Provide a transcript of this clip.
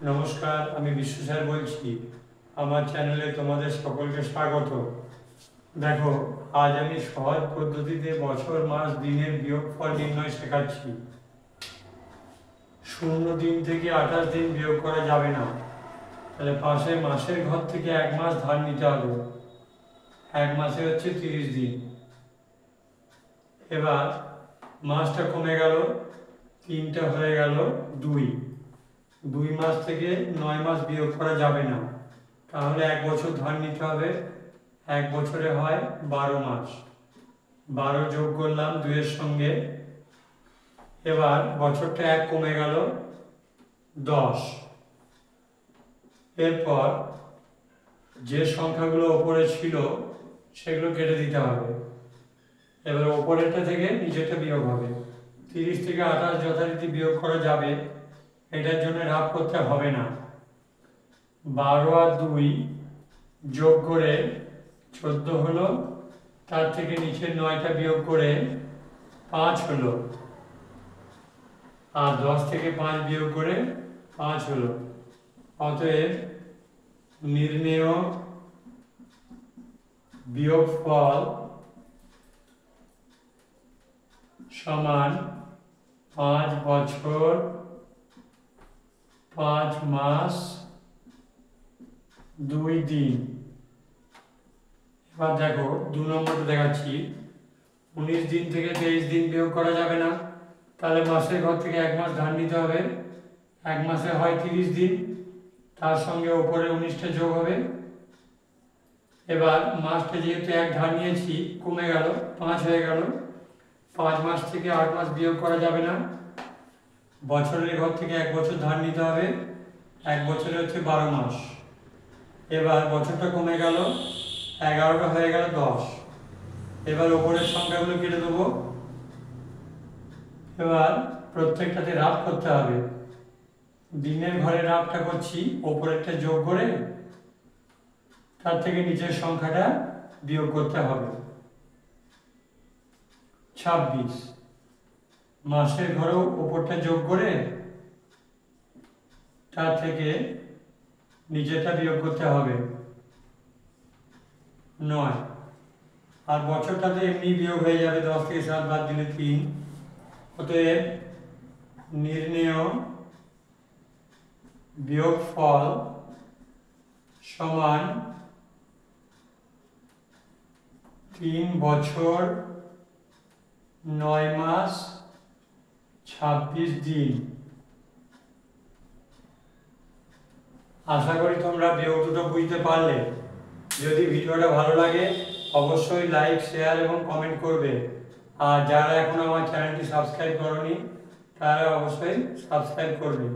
নমস্কার, আমি বিশ্ব স্যার বলছি। আমার চ্যানেলে তোমাদের সকলকে স্বাগত। দেখো, আজ আমি সহজ পদ্ধতিতে বছর, মাস, দিনের বিয়োগফল নির্ণয় শেখাচ্ছি। 0 দিন থেকে 28 দিন বিয়োগ করা যাবে না। তাহলে পাশে মাসের ঘর থেকে 1 মাস ধার নিতে হবে। 1 মাসে হচ্ছে 30 দিন। এবার মাসটা কমে গেল, 3টা হয়ে গেল 2 মাস থেকে 9 মাস বিয়োগ করা যাবে না, তাহলে 1 বছর ধার নিতে হবে। 1 বছরে হয় 12 মাস। 12 যোগ করলাম 2 এর সঙ্গে। এবার বছরটা 1 কমে গেল 10। এরপর যে সংখ্যাগুলো ওপরে ছিল সেগুলো কেটে দিতে হবে। এবার ওপরেরটা থেকে নিচেরটা বিয়োগ হবে। 30 থেকে 28 যথারীতি বিয়োগ করা যাবে, এটার জন্য রাফ করতে হবে না। 12 আর 2 যোগ করে 14 হলো, তার থেকে নিচের 9টা বিয়োগ করে 5 হলো, আর 10 থেকে 5 বিয়োগ করে 5 হলো। অতএব নির্ণেয় বিয়োগফল সমান 5 বছর 5 মাস 2 দিন। এবার দেখো 2 নম্বরটা দেখাচ্ছি। 19 দিন থেকে 23 দিন বিয়োগ করা যাবে না, তাহলে মাসের ঘর থেকে 1 মাস ধার নিতে হবে। 1 মাসে হয় 30 দিন, তার সঙ্গে ওপরে 19টা যোগ হবে। এবার মাসটা যেহেতু 1 ধার নিয়েছি, কমে গেল, 5 হয়ে গেল। 5 মাস থেকে 8 মাস বিয়োগ করা যাবে না। বছরের ঘর থেকে 1 বছর ধার নিতে হবে। 1 বছরে হচ্ছে 12 মাস। এবার বছরটা কমে গেল, 11টা হয়ে গেল 10। এবার ওপরের সংখ্যাগুলো কেটে দেবো। এবার প্রত্যেকটাতে রাফ করতে হবে। দিনের ঘরে রাফটা করছি, ওপরেরটা যোগ করে তার থেকে নিচের সংখ্যাটা বিয়োগ করতে হবে। 26 মাসের ঘরেও ওপরটা যোগ করে তার থেকে নিচেরটা বিয়োগ করতে হবে 9। আর বছরটাতে এমনি বিয়োগ হয়ে যাবে, 10 থেকে 7 বাদ দিলে 3। অতএব নির্ণেয় বিয়োগফল সমান 3 বছর 9 মাস 26 দিন। আশা করি তোমরা বিয়োগ দুটো বুঝতে পারলে। যদি ভিডিওটা ভালো লাগে অবশ্যই লাইক, শেয়ার এবং কমেন্ট করবে। আর যারা এখন আমার চ্যানেলটি সাবস্ক্রাইব করোনি তারা অবশ্যই সাবস্ক্রাইব করবে।